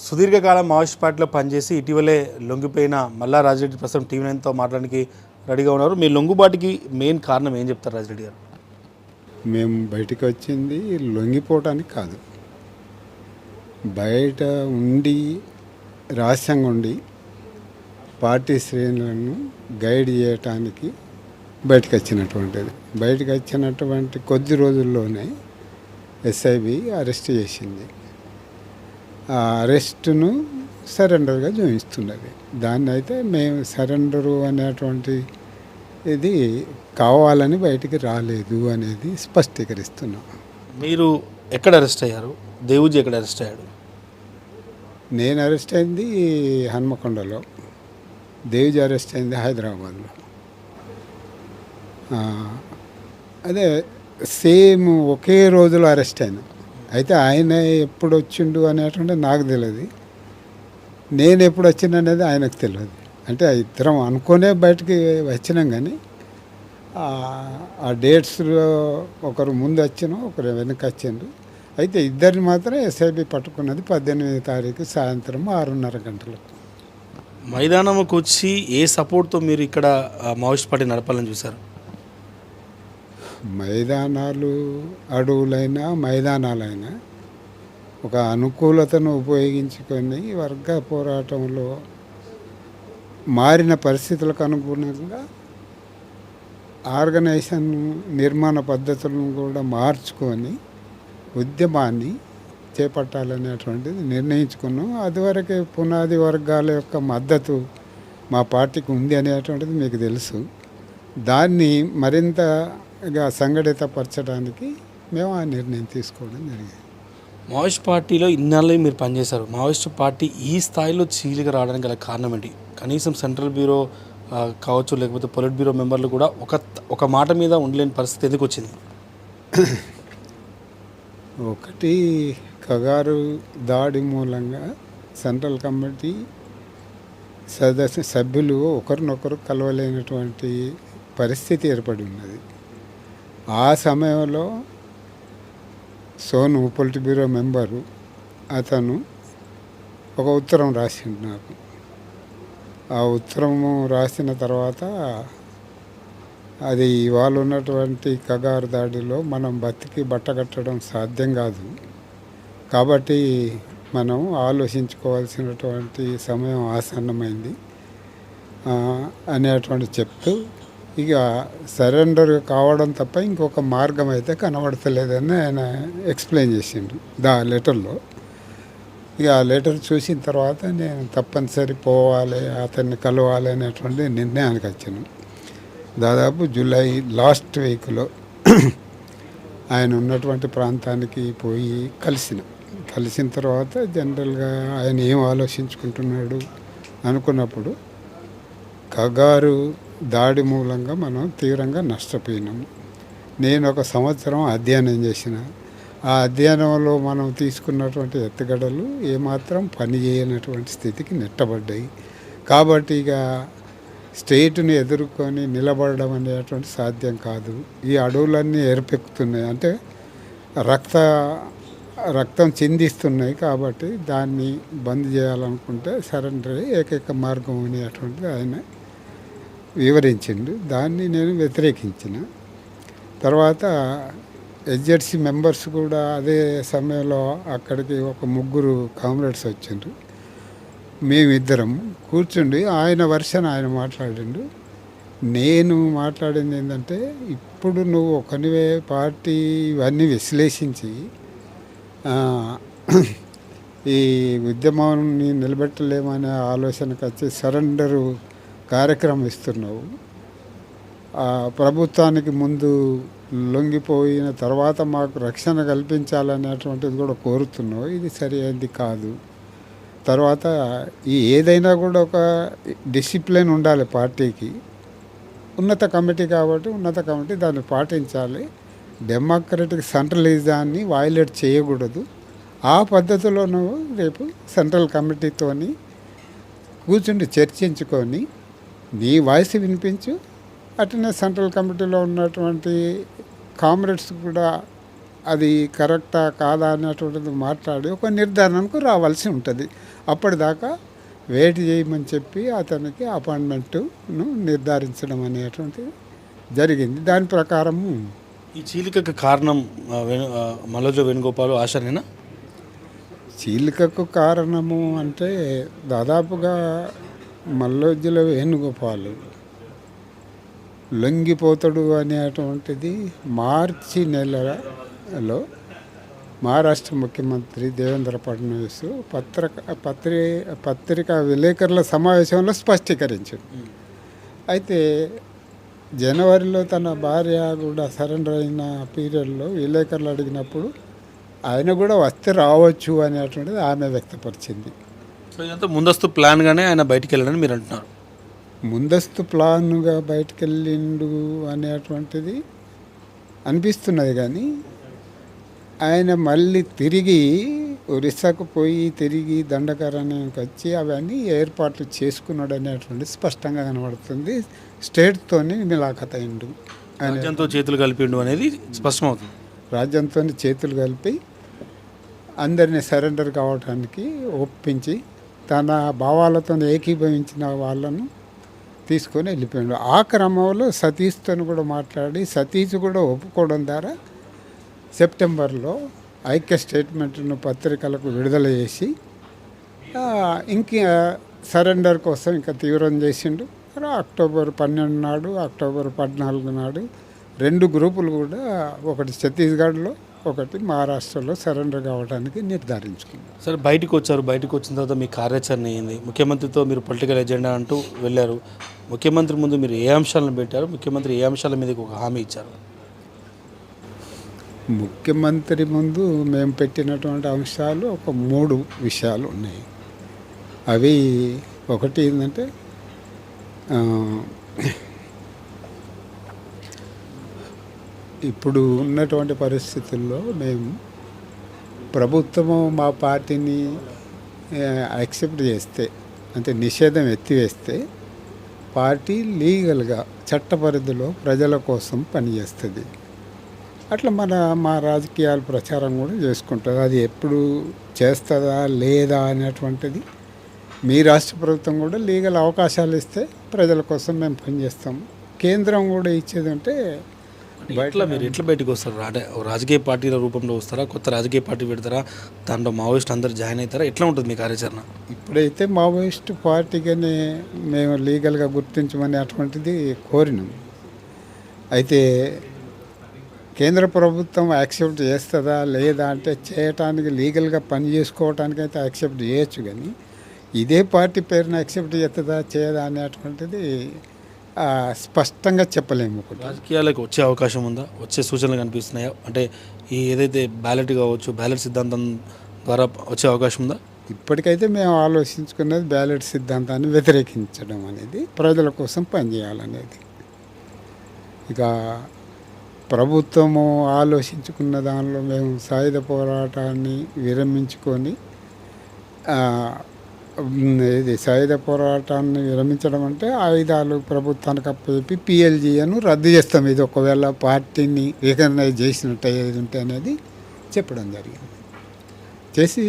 సుదీర్ఘకాలం మావోయిస్ట్ పార్టీలో పనిచేసి ఇటీవలే లొంగిపోయిన మల్లా రాజిరెడ్డి ప్రస్తుతం టీవీ9తో మాట్లాడడానికి రెడీగా ఉన్నారు. మీ లొంగుబాటుకి మెయిన్ కారణం ఏం చెప్తారు రాజిరెడ్డి గారు? మేము బయటికి వచ్చింది లొంగిపోవటానికి కాదు, బయట ఉండి రహస్యంగా ఉండి పార్టీ శ్రేణులను గైడ్ చేయటానికి బయటకు వచ్చినటువంటిది. బయటకు వచ్చినటువంటి కొద్ది రోజుల్లోనే ఎస్ఐబి అరెస్ట్ చేసింది. ఆ అరెస్టును సరెండర్గా చూపిస్తున్నది. దాన్ని అయితే మేము సరెండరు అనేటువంటి ఇది కావాలని బయటికి రాలేదు అనేది స్పష్టీకరిస్తున్నాం. మీరు ఎక్కడ అరెస్ట్ అయ్యారు? దేవుజీ ఎక్కడ అరెస్ట్ అయ్యాడు? నేను అరెస్ట్ అయింది హన్మకొండలో, దేవిజీ అరెస్ట్ అయింది హైదరాబాద్లో. అదే సేమ్ ఒకే రోజులో అరెస్ట్ అయినా. అయితే ఆయన ఎప్పుడు వచ్చిండు అనేటువంటి నాకు తెలియదు, నేను ఎప్పుడు వచ్చిన అనేది ఆయనకు తెలియదు. అంటే ఇద్దరం అనుకునే బయటికి వచ్చినాం, కానీ ఆ డేట్స్లో ఒకరు ముందు వచ్చినాం, ఒకరు వెనక వచ్చిండు. అయితే ఇద్దరిని మాత్రం ఎస్ఐబి పట్టుకున్నది 18వ తారీఖు సాయంత్రం 6:30 గంటలకు. మైదానంకి వచ్చి ఏ సపోర్ట్తో మీరు ఇక్కడ మావోయిస్ట్ పార్టీ నడపాలని చూశారు? మైదానాలు అడవులైనా మైదానాలైనా ఒక అనుకూలతను ఉపయోగించుకొని వర్గ పోరాటంలో మారిన పరిస్థితులకు అనుగుణంగా ఆర్గనైజేషన్ నిర్మాణ పద్ధతులను కూడా మార్చుకొని ఉద్యమాన్ని చేపట్టాలనేటువంటిది నిర్ణయించుకున్నాం. అదివరకే పునాది వర్గాల యొక్క మద్దతు మా పార్టీకి ఉంది అనేటువంటిది మీకు తెలుసు. దాన్ని మరింతగా సంఘటితపరచడానికి మేము ఆ నిర్ణయం తీసుకోవడం జరిగింది. మావోయిస్ట్ పార్టీలో ఇన్నాళ్ళు మీరు పనిచేశారు. మావోయిస్ట్ పార్టీ ఈ స్థాయిలో చీలిక రావడానికి గల కారణం ఏంటి? కనీసం సెంట్రల్ బ్యూరో కావచ్చు, లేకపోతే పొలిట్ బ్యూరో మెంబర్లు కూడా ఒక మాట మీద ఉండలేని పరిస్థితి ఎందుకు వచ్చింది? ఒకటి, కగారు దాడి మూలంగా సెంట్రల్ కమిటీ సభ్యులు ఒకరినొకరు కలవలేనటువంటి పరిస్థితి ఏర్పడి ఉన్నది. ఆ సమయంలో సోను పొలిట్ బ్యూరో మెంబరు అతను ఒక ఉత్తరం రాసిండు నాకు. ఆ ఉత్తరము రాసిన తర్వాత అది ఇవాళ ఉన్నటువంటి కగారు దాడిలో మనం బతికి బట్టగట్టడం సాధ్యం కాదు, కాబట్టి మనం ఆలోచించుకోవాల్సినటువంటి సమయం ఆసన్నమైంది అనేటువంటి చెప్తూ ఇక సరెండర్ కావడం తప్ప ఇంకొక మార్గం అయితే కనబడతలేదని ఆయన ఎక్స్ప్లెయిన్ చేసిండు లెటర్లో. ఇక ఆ లెటర్ చూసిన తర్వాత నేను తప్పనిసరి పోవాలి, అతన్ని కలవాలి అనేటువంటి నిర్ణయానికి వచ్చాను. దాదాపు జూలై లాస్ట్ వీక్లో ఆయన ఉన్నటువంటి ప్రాంతానికి పోయి కలిసిన తర్వాత జనరల్గా ఆయన ఏం ఆలోచించుకుంటున్నాడు అనుకున్నప్పుడు, కగారు దాడి మూలంగా మనం తీవ్రంగా నష్టపోయినాము. నేను 1 సంవత్సరం అధ్యయనం చేసిన. ఆ అధ్యయనంలో మనం తీసుకున్నటువంటి ఎత్తుగడలు ఏమాత్రం పని చేయనటువంటి స్థితికి నెట్టబడ్డాయి. కాబట్టి ఇక స్టేట్ని ఎదుర్కొని నిలబడడం అనేటువంటి సాధ్యం కాదు. ఈ అడవులన్నీ ఏర్పెక్కుతున్నాయి, అంటే రక్తం చిందిస్తున్నాయి. కాబట్టి దాన్ని బంద్ చేయాలనుకుంటే సరెండర్ ఏకైక మార్గం అనేటువంటిది ఆయన వివరించిండు. దాన్ని నేను వ్యతిరేకించిన. తర్వాత ఎస్జెడ్సీ మెంబర్స్ కూడా అదే సమయంలో అక్కడికి ఒక 3 కామ్రేడ్స్ వచ్చిండ్రు. మేమిద్దరం కూర్చుండి ఆయన వర్షన్ ఆయన మాట్లాడిండు. నేను మాట్లాడింది ఏంటంటే, ఇప్పుడు నువ్వు ఒకనివే పార్టీ ఇవన్నీ విశ్లేషించి ఈ ఉద్యమాన్ని నిలబెట్టలేమనే ఆలోచనకు వచ్చి సరెండరు కార్యక్రమం ఇస్తున్నావు. ప్రభుత్వానికి ముందు లొంగిపోయిన తర్వాత మాకు రక్షణ కల్పించాలనేటువంటిది కూడా కోరుతున్నావు. ఇది సరి అయింది కాదు. తర్వాత ఏదైనా కూడా ఒక డిసిప్లిన్ ఉండాలి పార్టీకి. ఉన్నత కమిటీ కాబట్టి ఉన్నత కమిటీ దాన్ని పాటించాలి. డెమోక్రటిక్ సెంట్రలిజాన్ని వైలేట్ చేయకూడదు. ఆ పద్ధతిలో నువ్వు రేపు సెంట్రల్ కమిటీతోని కూర్చుండి చర్చించుకొని నీ వాయిస్ వినిపించు. అట్లనే సెంట్రల్ కమిటీలో ఉన్నటువంటి కామ్రేడ్స్ కూడా అది కరెక్టా కాదా అనేటువంటిది మాట్లాడి ఒక నిర్ధారణకు రావాల్సి ఉంటుంది. అప్పటిదాకా వెయిట్ చేయమని చెప్పి అతనికి అపాయింట్మెంట్ను నిర్ధారించడం అనేటువంటిది జరిగింది. దాని ప్రకారము ఈ చీలికకు కారణం మల్లోజు వేణుగోపాల్ ఆశనేనా? చీలికకు కారణము అంటే దాదాపుగా మల్లోజుల వేణుగోపాల్ లొంగిపోతాడు అనేటువంటిది మార్చి నెలలో మహారాష్ట్ర ముఖ్యమంత్రి దేవేంద్ర ఫడ్నవీస్ పత్రికా విలేకరుల సమావేశంలో స్పష్టీకరించాడు. అయితే జనవరిలో తన భార్య కూడా సరెండర్ అయిన పీరియడ్లో విలేకరులు అడిగినప్పుడు ఆయన కూడా వస్తే రావచ్చు అనేటువంటిది ఆమె వ్యక్తపరిచింది. సో ఇదంతా ముందస్తు ప్లాన్గానే ఆయన బయటికి వెళ్ళాడని మీరు అంటున్నారు? ముందస్తు ప్లాన్గా బయటకు వెళ్ళిండు అనేటువంటిది అనిపిస్తున్నది, కానీ ఆయన మళ్ళీ తిరిగి ఒరిస్సాకు పోయి తిరిగి దండకారణ్యానికి వచ్చి అవన్నీ ఏర్పాట్లు చేసుకున్నాడు అనేటువంటిది స్పష్టంగా కనబడుతుంది. స్టేట్తోని మిలాఖత్ అయిండు, రాజ్యంతో చేతులు కలిపిండు అనేది స్పష్టమవుతుంది. రాజ్యంతో చేతులు కలిపి అందరినీ సరెండర్ కావడానికి ఒప్పించి తన భావాలతో ఏకీభవించిన వాళ్ళను తీసుకొని వెళ్ళిపోయాడు. ఆ క్రమంలో సతీష్తో కూడా మాట్లాడి సతీష్ కూడా ఒప్పుకోవడం ద్వారా సెప్టెంబర్లో ఐక్య స్టేట్మెంట్ను పత్రికలకు విడుదల చేసి ఇంకా సరెండర్ కోసం ఇంకా తీవ్రం చేసిండు. అక్టోబర్ 12 నాడు, అక్టోబర్ 14 నాడు 2 గ్రూపులు కూడా, ఒకటి ఛత్తీస్గఢ్లో, ఒకటి మహారాష్ట్రలో సరెండర్ కావడానికి నిర్ధారించుకున్నారు. సరే, బయటకు వచ్చారు. బయటకు వచ్చిన తర్వాత మీ కార్యాచరణ ఏంది? ముఖ్యమంత్రితో మీరు పొలిటికల్ ఎజెండా అంటూ వెళ్ళారు. ముఖ్యమంత్రి ముందు మీరు ఏ అంశాలను పెట్టారు? ముఖ్యమంత్రి ఏ అంశాల మీద ఒక హామీ ఇచ్చారు? ముఖ్యమంత్రి ముందు మేము పెట్టినటువంటి అంశాలు ఒక 3 విషయాలు ఉన్నాయి. అవి ఒకటి ఏంటంటే ఇప్పుడు ఉన్నటువంటి పరిస్థితుల్లో మేము ప్రభుత్వము మా పార్టీని యాక్సెప్ట్ చేస్తే, అంటే నిషేధం ఎత్తివేస్తే, పార్టీ లీగల్గా చట్ట పరిధిలో ప్రజల కోసం పనిచేస్తుంది. అట్లా మా రాజకీయాల ప్రచారం కూడా చేసుకుంటుంది. అది ఎప్పుడు చేస్తుందా లేదా అనేటువంటిది మీ రాష్ట్ర ప్రభుత్వం కూడా లీగల్ అవకాశాలు ఇస్తే ప్రజల కోసం మేము పనిచేస్తాము. కేంద్రం కూడా ఇచ్చేది అంటే మీరు ఎట్లా బయటకు వస్తారు? అంటే రాజకీయ పార్టీల రూపంలో వస్తారా? కొత్త రాజకీయ పార్టీ పెడతారా? దాంట్లో మావోయిస్ట్ అందరు జాయిన్ అవుతారా? ఎట్లా ఉంటుంది మీ కార్యాచరణ? ఇప్పుడైతే మావోయిస్ట్ పార్టీగానే మేము లీగల్గా గుర్తించమని అటువంటిది కోరినాం. అయితే కేంద్ర ప్రభుత్వం యాక్సెప్ట్ చేస్తుందా లేదా అంటే చేయటానికి, లీగల్గా పని చేసుకోవటానికి అయితే యాక్సెప్ట్ చేయొచ్చు, కానీ ఇదే పార్టీ పేరున యాక్సెప్ట్ చేస్తుందా చేయదా అనేటువంటిది స్పష్టంగా చెప్పలేము. రాజకీయాలకు వచ్చే అవకాశం ఉందా? వచ్చే సూచనలు కనిపిస్తున్నాయా? అంటే ఈ ఏదైతే బ్యాలెట్ కావచ్చు, బ్యాలెట్ సిద్ధాంతం ద్వారా వచ్చే అవకాశం ఉందా? ఇప్పటికైతే మేము ఆలోచించుకున్నది బ్యాలెట్ సిద్ధాంతాన్ని వ్యతిరేకించడం అనేది, ప్రజల కోసం పనిచేయాలనేది. ఇక ప్రభుత్వము ఆలోచించుకున్న దానిలో మేము సాయుధ పోరాటాన్ని విరమించుకొని, ఇది సాయుధ పోరాటాన్ని విరమించడం అంటే ఆయుధాలు ప్రభుత్వానికి అప్పచెప్పి పిఎల్జీను రద్దు చేస్తాం, ఇది ఒకవేళ పార్టీని రికగ్నైజ్ చేసినట్టు ఏది ఉంటే అనేది చెప్పడం జరిగింది. చేసి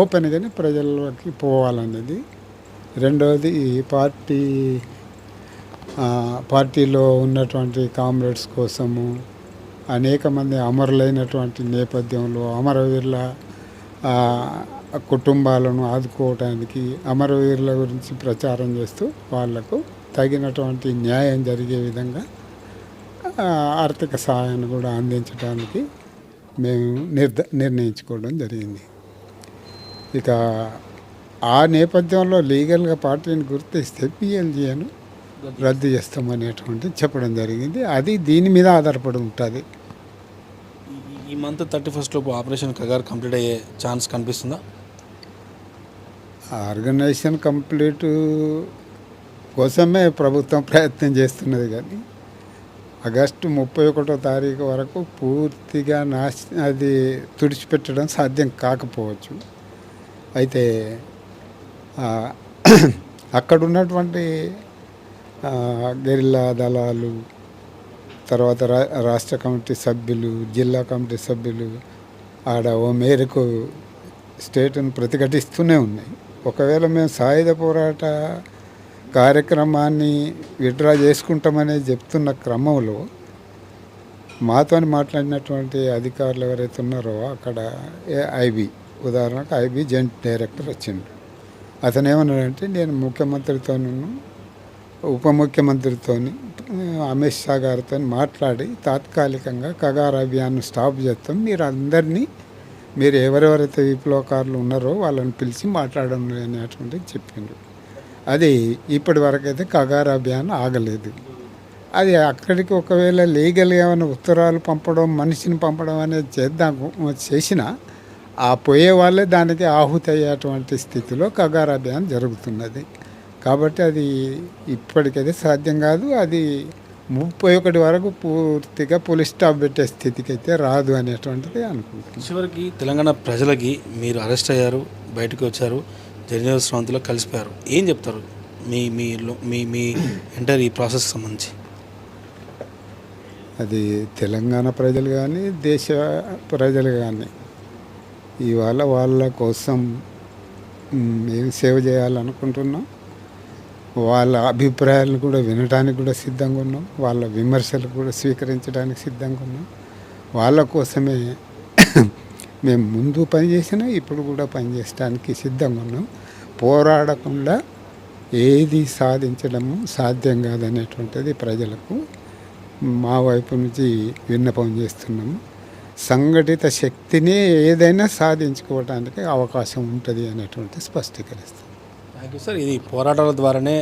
ఓపెన్గానే ప్రజలకి పోవాలనేది. రెండవది, పార్టీలో ఉన్నటువంటి కామ్రేడ్స్ కోసము అనేక మంది అమరులైనటువంటి నేపథ్యంలో అమరవీరుల కుటుంబాలను ఆదుకోవడానికి, అమరవీరుల గురించి ప్రచారం చేస్తూ వాళ్లకు తగినటువంటి న్యాయం జరిగే విధంగా ఆర్థిక సహాయాన్ని కూడా అందించడానికి మేము నిర్ణయించుకోవడం జరిగింది. ఇక ఆ నేపథ్యంలో లీగల్గా పార్టీని గుర్తిస్తే పిఎల్జీను రద్దు చేస్తామనేటువంటి చెప్పడం జరిగింది. అది దీని మీద ఆధారపడి ఉంటుంది. ఈ మంత్ 31 లోపు ఆపరేషన్ కగార్ కంప్లీట్ అయ్యే ఛాన్స్ కనిపిస్తుందా? ఆర్గనైజేషన్ కంప్లీట్ కోసమే ప్రభుత్వం ప్రయత్నం చేస్తున్నది, కానీ ఆగస్టు 31వ తారీఖు వరకు పూర్తిగా అది తుడిచిపెట్టడం సాధ్యం కాకపోవచ్చు. అయితే అక్కడ ఉన్నటువంటి గెరిల్లా దళాలు, తర్వాత రాష్ట్ర కమిటీ సభ్యులు, జిల్లా కమిటీ సభ్యులు ఆడ ఓ మేరకు స్టేట్ను ప్రతిఘటిస్తూనే ఉన్నాయి. ఒకవేళ మేము సాయుధ పోరాట కార్యక్రమాన్ని విత్డ్రా చేసుకుంటామనేది చెప్తున్న క్రమంలో మాతో మాట్లాడినటువంటి అధికారులు ఎవరైతే ఉన్నారో అక్కడ ఐబీ, ఉదాహరణకు ఐబీ జాయింట్ డైరెక్టర్ వచ్చిండు. అతను ఏమన్నాడంటే, నేను ముఖ్యమంత్రితోనూ ఉప ముఖ్యమంత్రితో అమిత్ షా గారితో మాట్లాడి తాత్కాలికంగా కగార్ అభియాన్ను స్టాప్ చేస్తాం, మీరు ఎవరెవరైతే విప్లవకారులు ఉన్నారో వాళ్ళని పిలిచి మాట్లాడండి అనేటువంటిది చెప్పిండ్రు. అది ఇప్పటి వరకు అయితే కగార్ అభియాన్ ఆగలేదు. అది అక్కడికి ఒకవేళ లీగల్గా ఏమైనా ఉత్తరాలు పంపడం, మనిషిని పంపడం అనేది చేసినా ఆ పోయే వాళ్ళే దానికి ఆహుతి అయ్యేటువంటి స్థితిలో కగార్ అభియాన్ జరుగుతున్నది. కాబట్టి అది ఇప్పటికైతే సాధ్యం కాదు. అది 31 వరకు పూర్తిగా పోలీస్ స్టాప్ పెట్టే స్థితికి అయితే రాదు అనేటువంటిది అనుకుంటున్నాను. చివరికి తెలంగాణ ప్రజలకి మీరు అరెస్ట్ అయ్యారు, బయటకు వచ్చారు, జర్నలిజం స్రవంతిలో కలిసిపోయారు, ఏం చెప్తారు మీ మీ మీ ఎంటర్ ఈ ప్రాసెస్కి సంబంధించి? అది తెలంగాణ ప్రజలు కానీ దేశ ప్రజలు కానీ ఇవాళ వాళ్ళ కోసం మేము సేవ చేయాలనుకుంటున్నాం. వాళ్ళ అభిప్రాయాలను కూడా వినడానికి కూడా సిద్ధంగా ఉన్నాం. వాళ్ళ విమర్శలు కూడా స్వీకరించడానికి సిద్ధంగా ఉన్నాం. వాళ్ళ కోసమే మేము ముందు పనిచేసినా ఇప్పుడు కూడా పనిచేయడానికి సిద్ధంగా ఉన్నాం. పోరాడకుండా ఏది సాధించడము సాధ్యం కాదనేటువంటిది ప్రజలకు మా వైపు నుంచి విన్నపం చేస్తున్నాము. సంఘటిత శక్తిని ఏదైనా సాధించుకోవడానికి అవకాశం ఉంటుంది అనేటువంటి స్పష్టీకరిస్తాం. Thank you sir. ఇది పోరాటాల ద్వారానే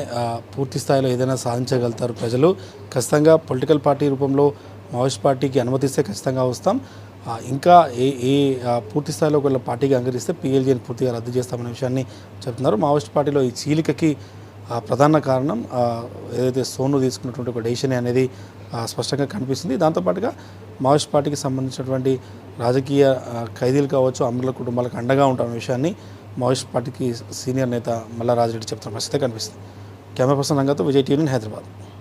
పూర్తి స్థాయిలో ఏదైనా సాధించగలుగుతారు ప్రజలు. ఖచ్చితంగా పొలిటికల్ పార్టీ రూపంలో మావోయిస్ట్ పార్టీకి అనుమతిస్తే ఖచ్చితంగా వస్తాం. ఇంకా ఏ పూర్తి స్థాయిలో ఒకవేళ పార్టీకి అంగీకరిస్తే PLGని పూర్తిగా రద్దు చేస్తామనే విషయాన్ని చెప్తున్నారు. మావోయిస్ట్ పార్టీలో ఈ చీలికకి ప్రధాన కారణం ఏదైతే సోను తీసుకున్నటువంటి ఒక డెసిషన్ అనేది స్పష్టంగా కనిపిస్తుంది. దాంతోపాటుగా మావోయిస్ట్ పార్టీకి సంబంధించినటువంటి రాజకీయ ఖైదీలు కావచ్చు, అమరుల కుటుంబాలకు అండగా ఉంటామనే విషయాన్ని మావోయిస్ట్ పార్టీకి సీనియర్ నేత మల్లా రాజిరెడ్డి చెప్తున్న పరిస్థితి కనిపిస్తుంది. కెమెరా పర్సన్ రంగంతో విజయ్ టీవీ, హైదరాబాద్.